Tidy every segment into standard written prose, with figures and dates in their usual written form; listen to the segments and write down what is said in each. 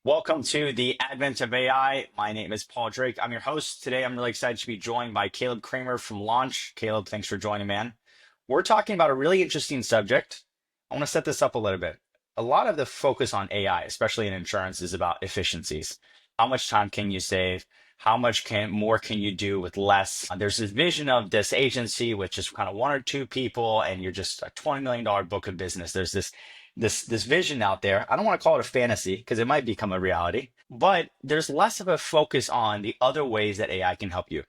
Welcome to the advent of AI. My name is Paul Drake. I'm your host. Today, I'm really excited to be joined by Caleb Kramer from Launch. Caleb, thanks for joining, man. We're talking about a really interesting subject. I want to set this up a little bit. A lot of the focus on AI, especially in insurance, is about efficiencies. How much time can you save? How much more can you do with less? There's this vision of this agency, which is kind of one or two people, and you're just a $20 million book of business. There's this vision out there. I don't want to call it a fantasy because it might become a reality, but there's less of a focus on the other ways that AI can help you.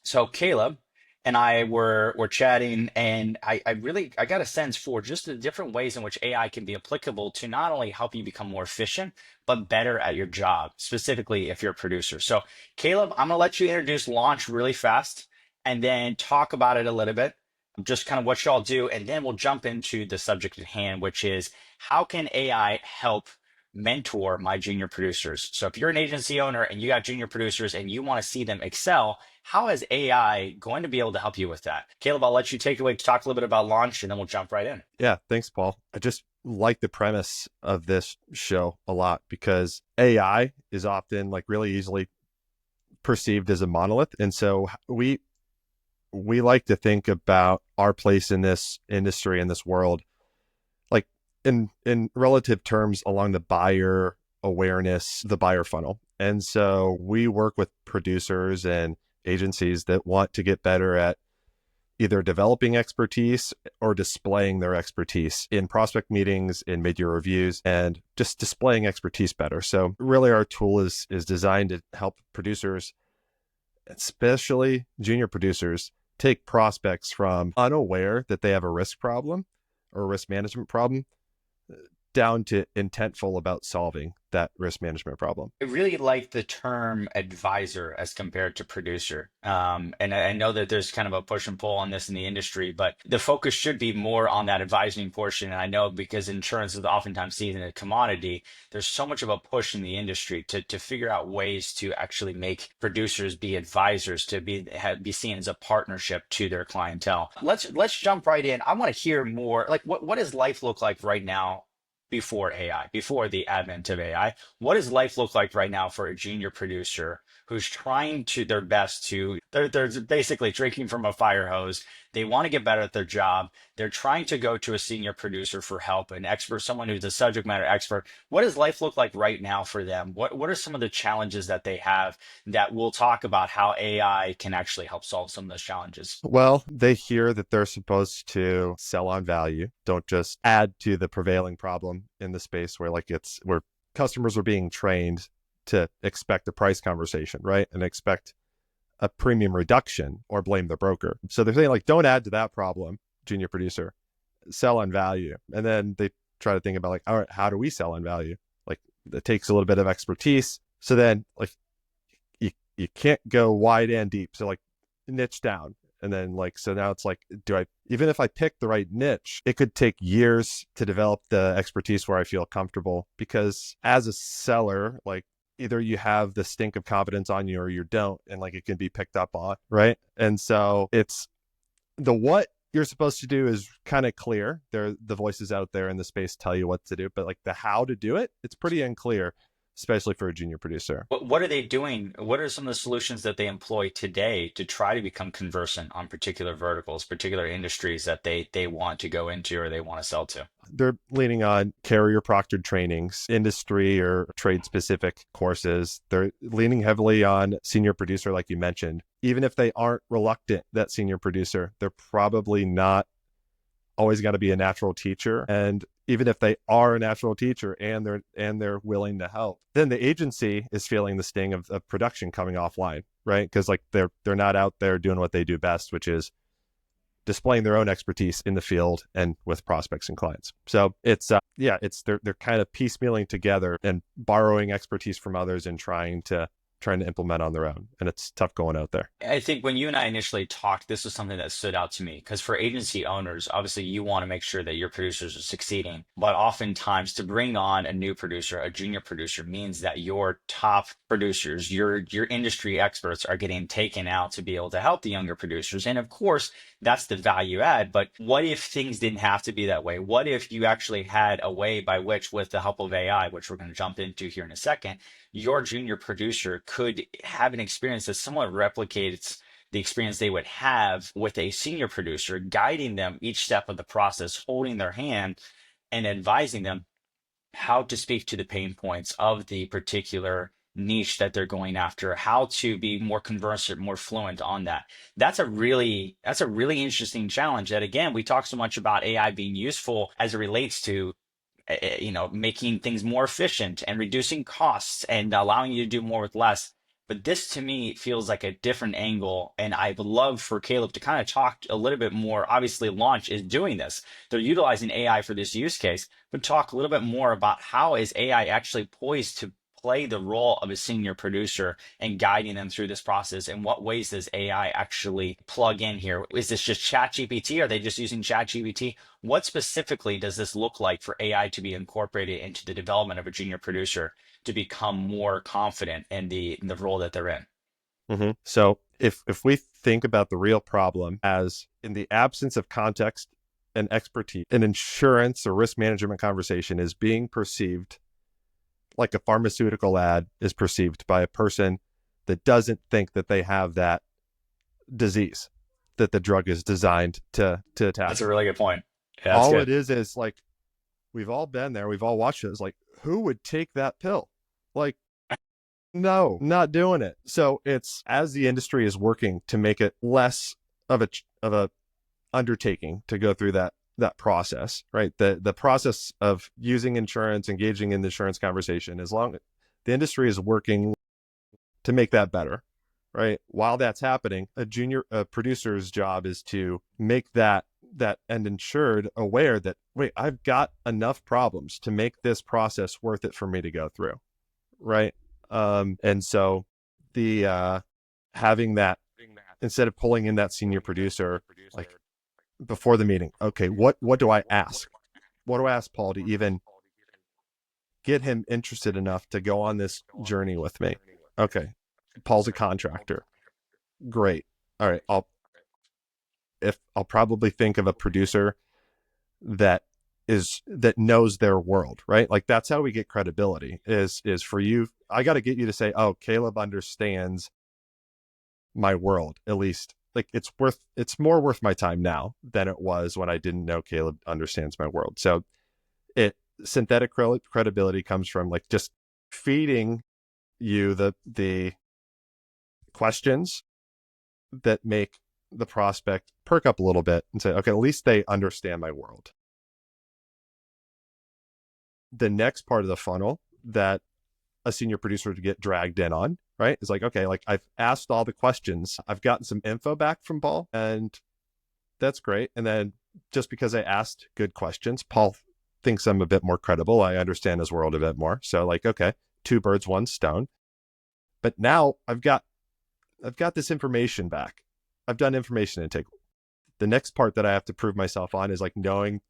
So Caleb and I were chatting, and I got a sense for just the different ways in which AI can be applicable to not only help you become more efficient, but better at your job, specifically if you're a producer. So Caleb, I'm gonna let you introduce Launch really fast and then talk about it a little bit, just kind of what y'all do, and then we'll jump into the subject at hand, which is how can AI help mentor my junior producers? So if you're an agency owner and you got junior producers and you want to see them excel, how is AI going to be able to help you with that? Caleb, I'll let you take it away to talk a little bit about Launch, and then we'll jump right in. Yeah, thanks, Paul. I just like the premise of this show a lot because AI is often like really easily perceived as a monolith. And so we like to think about our place in this industry, in this world, like in relative terms along the buyer awareness, the buyer funnel. And so we work with producers and agencies that want to get better at either developing expertise or displaying their expertise in prospect meetings, in mid-year reviews, and just displaying expertise better. So really our tool is designed to help producers, especially junior producers, take prospects from unaware that they have a risk problem or a risk management problem down to intentful about solving that risk management problem. I really like the term advisor as compared to producer. And I know that there's kind of a push and pull on this in the industry, but the focus should be more on that advising portion. And I know because insurance is oftentimes seen as a commodity, there's so much of a push in the industry to figure out ways to actually make producers be advisors, to be seen as a partnership to their clientele. Let's jump right in. I want to hear more. Like, what does life look like right now before AI, before the advent of AI? What does life look like right now for a junior producer who's trying to their best to, they're basically drinking from a fire hose. They want to get better at their job. They're trying to go to a senior producer for help, an expert, someone who's a subject matter expert. What does life look like right now for them? What are some of the challenges that they have that we'll talk about how AI can actually help solve some of those challenges? Well, they hear that they're supposed to sell on value, don't just add to the prevailing problem in the space where where customers are being trained to expect a price conversation, right? And expect a premium reduction or blame the broker. So they're saying like, don't add to that problem, junior producer, sell on value. And then they try to think about like, all right, how do we sell on value? Like it takes a little bit of expertise. So then like you can't go wide and deep. So like niche down. And then like, so now it's like, even if I pick the right niche, it could take years to develop the expertise where I feel comfortable, because as a seller, like either you have the stink of confidence on you or you don't, and like it can be picked up on, right? And so it's the what you're supposed to do is kind of clear. The voices out there in the space tell you what to do, but like the how to do it, it's pretty unclear, especially for a junior producer. What are they doing? What are some of the solutions that they employ today to try to become conversant on particular verticals, particular industries that they want to go into or they want to sell to? They're leaning on carrier proctored trainings, industry or trade specific courses. They're leaning heavily on senior producer, like you mentioned. Even if they aren't reluctant, that senior producer, they're probably not always got to be a natural teacher. And even if they are a natural teacher and they're willing to help, then the agency is feeling the sting of production coming offline, right? Because like they're not out there doing what they do best, which is displaying their own expertise in the field and with prospects and clients. So it's they're kind of piecemealing together and borrowing expertise from others and trying to trying to implement on their own. And it's tough going out there. I think when you and I initially talked, this was something that stood out to me because for agency owners, obviously you want to make sure that your producers are succeeding. But oftentimes to bring on a new producer, a junior producer, means that your top producers, your industry experts are getting taken out to be able to help the younger producers. And of course, that's the value add. But what if things didn't have to be that way? What if you actually had a way by which, with the help of AI, which we're going to jump into here in a second, your junior producer could have an experience that somewhat replicates the experience they would have with a senior producer, guiding them each step of the process, holding their hand and advising them how to speak to the pain points of the particular niche that they're going after, how to be more conversant, more fluent on that. That's a really interesting challenge that, again, we talk so much about AI being useful as it relates to making things more efficient and reducing costs and allowing you to do more with less. But this to me feels like a different angle. And I would love for Caleb to kind of talk a little bit more. Obviously, Launch is doing this. They're utilizing AI for this use case, but talk a little bit more about how is AI actually poised to play the role of a senior producer and guiding them through this process. And what ways does AI actually plug in here? Is this just ChatGPT? Are they just using ChatGPT? What specifically does this look like for AI to be incorporated into the development of a junior producer to become more confident in the role that they're in? So if we think about the real problem as in the absence of context and expertise, an insurance or risk management conversation is being perceived like a pharmaceutical ad is perceived by a person that doesn't think that they have that disease that the drug is designed to attack. That's a really good point. Yeah, that's All good. it is like, we've all been there. We've all watched it. It's like, who would take that pill? Like, no, not doing it. So it's, as the industry is working to make it less of a undertaking to go through that process, right? The process of using insurance, engaging in the insurance conversation, as long the industry is working to make that better, right? While that's happening, a producer's job is to make that end insured aware that, wait, I've got enough problems to make this process worth it for me to go through, right? And so the having that, instead of pulling in that senior producer like before the meeting, okay, what do I ask? What do I ask Paul to even get him interested enough to go on this journey with me? Okay, Paul's a contractor. Great. All right, I'll probably think of a producer that knows their world, right? Like, that's how we get credibility is for you. I got to get you to say, oh, Caleb understands my world, at least. Like, it's more worth my time now than it was when I didn't know Caleb understands my world. So synthetic credibility comes from like just feeding you the questions that make the prospect perk up a little bit and say, okay, at least they understand my world. The next part of the funnel that a senior producer would get dragged in on, right, is like, okay, like, I've asked all the questions, I've gotten some info back from Paul, and that's great. And then just because I asked good questions, Paul thinks I'm a bit more credible. I understand his world a bit more. So like, okay, two birds, one stone. But now I've got this information back. I've done information intake. The next part that I have to prove myself on is like knowing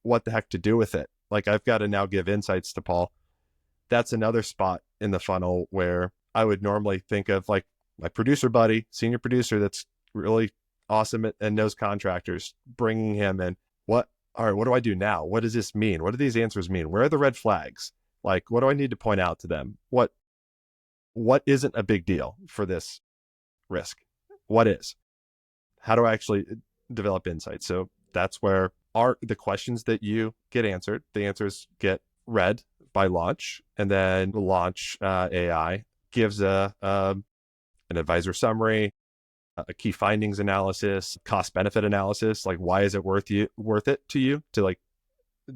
what the heck to do with it. Like, I've got to now give insights to Paul. That's another spot in the funnel where I would normally think of like my producer buddy, senior producer that's really awesome and knows contractors, bringing him in. All right, what do I do now? What does this mean? What do these answers mean? Where are the red flags? Like, what do I need to point out to them? What isn't a big deal for this risk? What is? How do I actually develop insights? So that's where the questions that you get answered, the answers get read by Launch, and then Launch AI gives an advisor summary, a key findings analysis, cost benefit analysis. Like, why is it worth it to you to like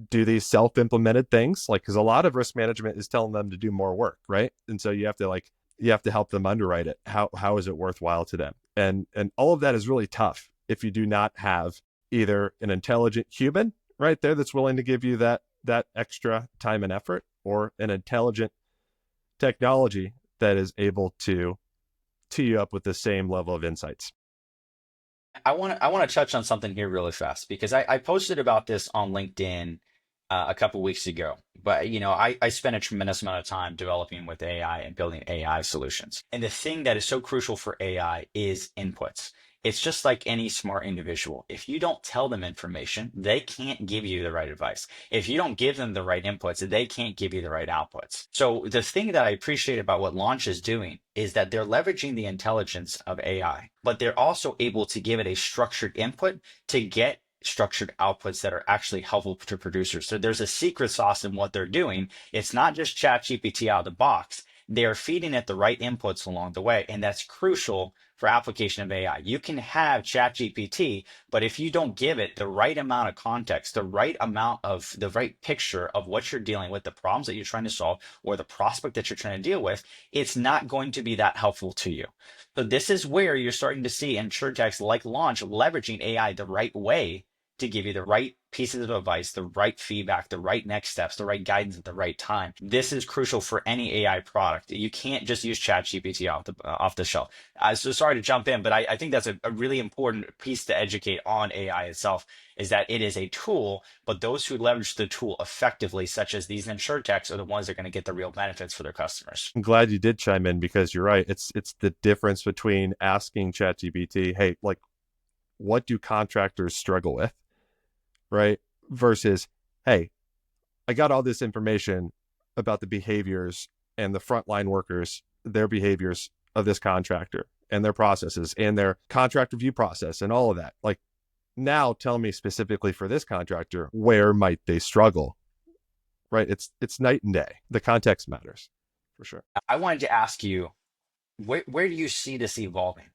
do these self-implemented things? Like, because a lot of risk management is telling them to do more work, right? And so you have to help them underwrite it. How is it worthwhile to them? And all of that is really tough if you do not have either an intelligent human right there that's willing to give you that extra time and effort, or an intelligent technology that is able to tee you up with the same level of insights. I want to touch on something here really fast because I posted about this on LinkedIn a couple weeks ago. But I spent a tremendous amount of time developing with AI and building AI solutions. And the thing that is so crucial for AI is inputs. It's just like any smart individual. If you don't tell them information, they can't give you the right advice. If you don't give them the right inputs, they can't give you the right outputs. So the thing that I appreciate about what Launch is doing is that they're leveraging the intelligence of AI, but they're also able to give it a structured input to get structured outputs that are actually helpful to producers. So there's a secret sauce in what they're doing. It's not just ChatGPT out of the box. They're feeding it the right inputs along the way. And that's crucial for application of AI. You can have ChatGPT, but if you don't give it the right amount of context, the right amount of the right picture of what you're dealing with, the problems that you're trying to solve, or the prospect that you're trying to deal with, it's not going to be that helpful to you. So this is where you're starting to see insurtechs like Launch leveraging AI the right way to give you the right pieces of advice, the right feedback, the right next steps, the right guidance at the right time. This is crucial for any AI product. You can't just use ChatGPT off the shelf. So sorry to jump in, but I think that's a really important piece to educate on AI itself is that it is a tool, but those who leverage the tool effectively, such as these insurtechs, are the ones that are going to get the real benefits for their customers. I'm glad you did chime in because you're right. It's the difference between asking ChatGPT, hey, like, what do contractors struggle with? Right? Versus, hey, I got all this information about the behaviors and the frontline workers, their behaviors of this contractor and their processes and their contract review process and all of that. Like, now tell me specifically for this contractor, where might they struggle? Right? It's night and day. The context matters for sure. I wanted to ask you, where do you see this evolving?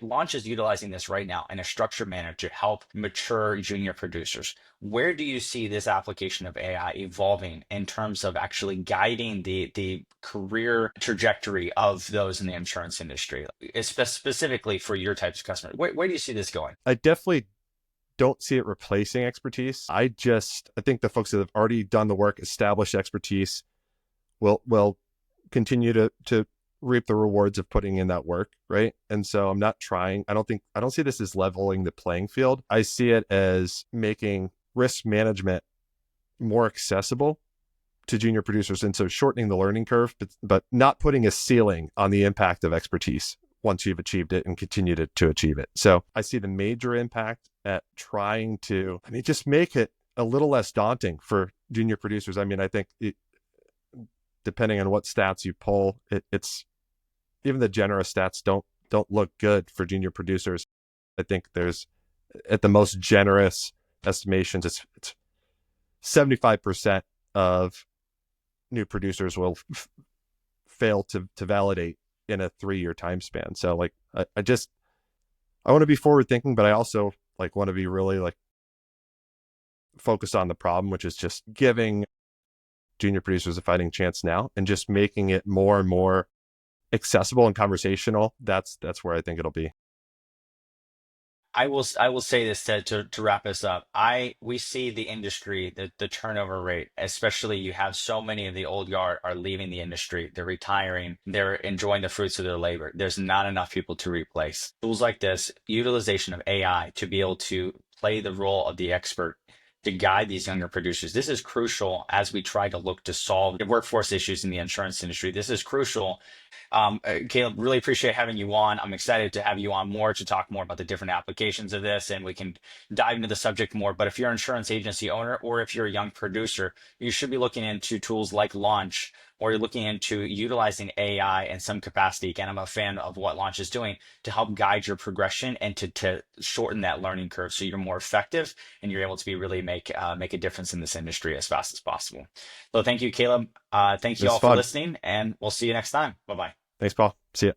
Launch is utilizing this right now in a structured manner to help mature junior producers. Where do you see this application of AI evolving in terms of actually guiding the career trajectory of those in the insurance industry, specifically for your types of customers? Where do you see this going? I definitely don't see it replacing expertise. I think the folks that have already done the work, established expertise, will continue to reap the rewards of putting in that work, right? And so I don't see this as leveling the playing field. I see it as making risk management more accessible to junior producers, and so shortening the learning curve, but not putting a ceiling on the impact of expertise once you've achieved it and continue to achieve it. So I see the major impact at trying to, just make it a little less daunting for junior producers. I think depending on what stats you pull, it's even the generous stats don't look good for junior producers. I think there's, at the most generous estimations, it's 75% of new producers will fail to validate in a 3-year time span. So like, I want to be forward thinking, but I also want to be really focused on the problem, which is just giving junior producers a fighting chance now and just making it more and more accessible and conversational. That's where I think it'll be. I will say this to wrap us up. We see the industry, the turnover rate, especially you have so many of the old guard are leaving the industry. They're retiring. They're enjoying the fruits of their labor. There's not enough people to replace. Tools like this, utilization of AI to be able to play the role of the expert to guide these younger producers. This is crucial as we try to look to solve the workforce issues in the insurance industry. This is crucial. Caleb, really appreciate having you on. I'm excited to have you on more to talk more about the different applications of this, and we can dive into the subject more. But if you're an insurance agency owner or if you're a young producer, you should be looking into tools like Launch, or you're looking into utilizing AI in some capacity. Again, I'm a fan of what Launch is doing to help guide your progression and to shorten that learning curve so you're more effective and you're able to be really make a difference in this industry as fast as possible. So thank you, Caleb. Thank you It's all for fun. listening, and we'll see you next time. Bye-bye. Thanks, Paul. See ya.